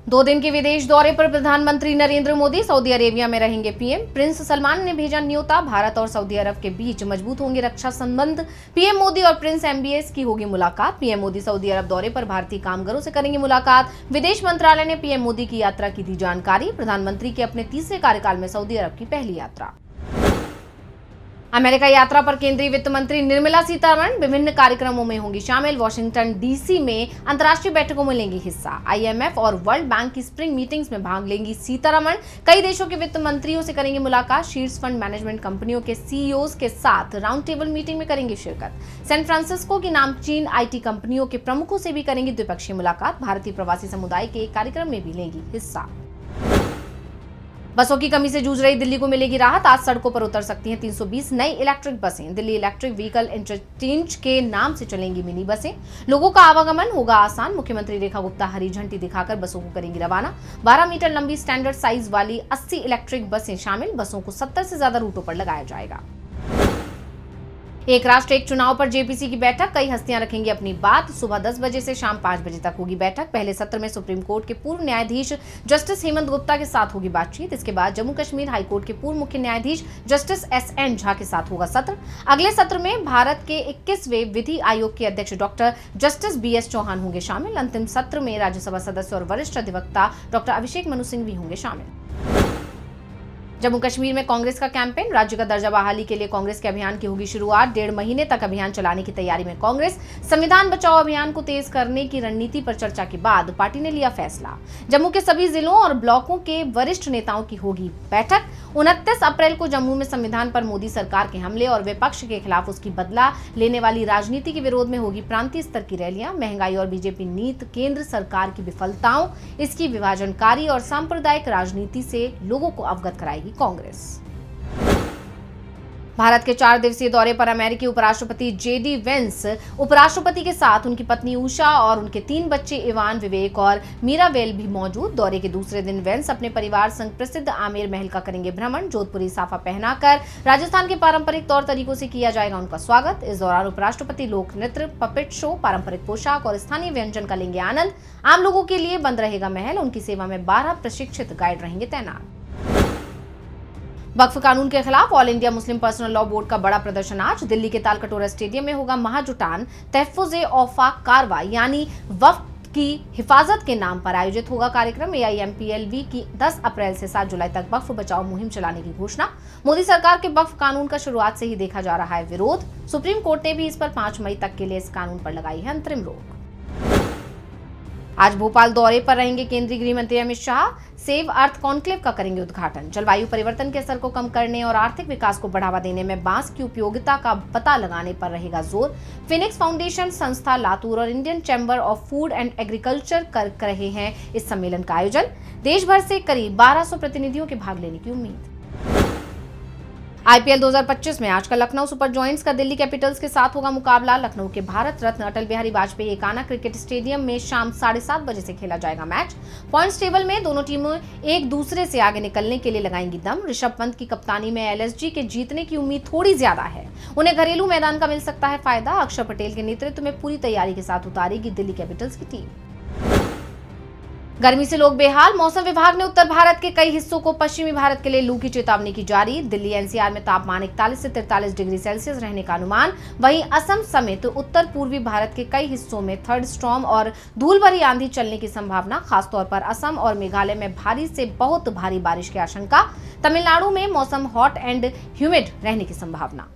2 दिन के विदेश दौरे पर प्रधानमंत्री नरेंद्र मोदी सऊदी अरेबिया में रहेंगे पीएम। प्रिंस सलमान ने भेजा न्योता। भारत और सऊदी अरब के बीच मजबूत होंगे रक्षा संबंध। पीएम मोदी और प्रिंस एमबीएस की होगी मुलाकात। पीएम मोदी सऊदी अरब दौरे पर भारतीय कामगारों से करेंगे मुलाकात। विदेश मंत्रालय ने पीएम मोदी की यात्रा की दी जानकारी। प्रधानमंत्री की अपने तीसरे कार्यकाल में सऊदी अरब की पहली यात्रा। अमेरिका यात्रा पर केंद्रीय वित्त मंत्री निर्मला सीतारमण विभिन्न कार्यक्रमों में होंगी शामिल। वॉशिंगटन डीसी में अंतर्राष्ट्रीय बैठकों में लेंगी हिस्सा। आईएमएफ और वर्ल्ड बैंक की स्प्रिंग मीटिंग्स में भाग लेंगी सीतारमण। कई देशों के वित्त मंत्रियों से करेंगी मुलाकात। शीर्ष फंड मैनेजमेंट कंपनियों के सीईओज के साथ राउंड टेबल मीटिंग में करेंगी शिरकत। सैन फ्रांसिस्को की नामचीन आईटी कंपनियों के प्रमुखों से भी करेंगी द्विपक्षीय मुलाकात। भारतीय प्रवासी समुदाय के एक कार्यक्रम में भी लेंगी हिस्सा। बसों की कमी से जूझ रही दिल्ली को मिलेगी राहत। आज सड़कों पर उतर सकती हैं 320 नई इलेक्ट्रिक बसें। दिल्ली इलेक्ट्रिक व्हीकल इंटरचेंज के नाम से चलेंगी मिनी बसें। लोगों का आवागमन होगा आसान। मुख्यमंत्री रेखा गुप्ता हरी झंडी दिखाकर बसों को करेंगी रवाना। 12 मीटर लंबी स्टैंडर्ड साइज वाली 80 इलेक्ट्रिक बसें शामिल। बसों को 70 से ज्यादा रूटों पर लगाया जाएगा। एक राष्ट्र एक चुनाव पर जेपीसी की बैठक। कई हस्तियां रखेंगी अपनी बात। सुबह 10 बजे से शाम 5 बजे तक होगी बैठक। पहले सत्र में सुप्रीम कोर्ट के पूर्व न्यायाधीश जस्टिस हेमंत गुप्ता के साथ होगी बातचीत। इसके बाद जम्मू कश्मीर हाईकोर्ट के पूर्व मुख्य न्यायाधीश जस्टिस एसएन झा के साथ होगा सत्र। अगले सत्र में भारत के 21वें विधि आयोग के अध्यक्ष डॉक्टर जस्टिस बीएस चौहान होंगे शामिल। अंतिम सत्र में राज्यसभा सदस्य और वरिष्ठ अधिवक्ता डॉक्टर अभिषेक मनु सिंह भी होंगे शामिल। जम्मू कश्मीर में कांग्रेस का कैंपेन। राज्य का दर्जा बहाली के लिए कांग्रेस के अभियान की होगी शुरुआत। 1.5 महीने तक अभियान चलाने की तैयारी में कांग्रेस। संविधान बचाओ अभियान को तेज करने की रणनीति पर चर्चा के बाद पार्टी ने लिया फैसला। जम्मू के सभी जिलों और ब्लॉकों के वरिष्ठ नेताओं की होगी बैठक। 29 अप्रैल को जम्मू में संविधान पर मोदी सरकार के हमले और विपक्ष के खिलाफ उसकी बदला लेने वाली राजनीति के विरोध में होगी प्रांतीय स्तर की रैलियां। महंगाई और बीजेपी नीति, केंद्र सरकार की विफलताओं, इसकी विभाजनकारी और सांप्रदायिक राजनीति से लोगों को अवगत कराएगी कांग्रेस। भारत के 4 दिवसीय दौरे पर अमेरिकी उपराष्ट्रपति जेडी वेंस उपराष्ट्रपति के साथ उनकी पत्नी उषा और उनके 3 बच्चे इवान, विवेक और मीरावेल भी मौजूद। दौरे के दूसरे दिन वेंस अपने परिवार संग प्रसिद्ध आमेर महल का करेंगे भ्रमण। जोधपुरी साफा पहनाकर राजस्थान के पारंपरिक तौर तरीकों से किया जाएगा उनका स्वागत। इस दौरान उपराष्ट्रपति लोक नृत्य, पपेट शो, पारंपरिक पोशाक और स्थानीय व्यंजन का लेंगे आनंद। आम लोगों के लिए बंद रहेगा महल। उनकी सेवा में 12 प्रशिक्षित गाइड रहेंगे तैनात। वक्फ कानून के खिलाफ all India Muslim personal law board का बड़ा प्रदर्शन आज। दिल्ली के तालकटोरा स्टेडियम में होगा महाजुटान तहफ्फुज़े औफाक कारवा यानी वक्फ की हिफाजत के नाम पर आयोजित होगा कार्यक्रम। एआईएमपीएलवी की 10 अप्रैल से 7 जुलाई तक वक्फ बचाओ मुहिम चलाने की घोषणा। मोदी सरकार के वक्फ कानून का शुरुआत से ही देखा जा रहा है विरोध। सुप्रीम कोर्ट ने भी इस पर 5 मई तक के लिए इस कानून पर लगाई है अंतरिम रोक। आज भोपाल दौरे पर रहेंगे केंद्रीय गृह मंत्री Amit Shah. Save earth conclave का करेंगे उद्घाटन। जलवायु परिवर्तन के असर को कम करने और आर्थिक विकास को बढ़ावा देने में बांस की उपयोगिता का पता लगाने पर रहेगा जोर। फिनिक्स फाउंडेशन संस्था लातूर और Indian chamber of food and agriculture कर रहे हैं इस सम्मेलन का आयोजन। देश भर से करीब 1200 प्रतिनिधियों के भाग लेने की उम्मीद। आईपीएल 2025 में आज का लखनऊ सुपर जॉयंट्स का दिल्ली कैपिटल्स के साथ होगा मुकाबला। लखनऊ के भारत रत्न अटल बिहारी वाजपेयी एकाना क्रिकेट स्टेडियम में शाम 7:30 बजे से खेला जाएगा मैच। पॉइंट्स टेबल में दोनों टीमें एक दूसरे से आगे निकलने के लिए लगाएंगी दम। ऋषभ पंत की कप्तानी में एलएसजी के जीतने की उम्मीद थोड़ी ज्यादा है। उन्हें घरेलू मैदान का मिल सकता है फायदा। अक्षर पटेल के नेतृत्व में पूरी तैयारी के साथ उतारेगी दिल्ली कैपिटल्स की टीम। गर्मी से लोग बेहाल। मौसम विभाग ने उत्तर भारत के कई हिस्सों को पश्चिमी भारत के लिए लू की चेतावनी की जारी। दिल्ली एनसीआर में तापमान 41 से 43 डिग्री सेल्सियस रहने का अनुमान। वहीं असम समेत उत्तर पूर्वी भारत के कई हिस्सों में थर्ड स्टॉर्म और धूल भरी आंधी चलने की संभावना। खासतौर पर असम और मेघालय में भारी से बहुत भारी बारिश की आशंका। तमिलनाडु में मौसम हॉट एंड ह्यूमिड रहने की संभावना।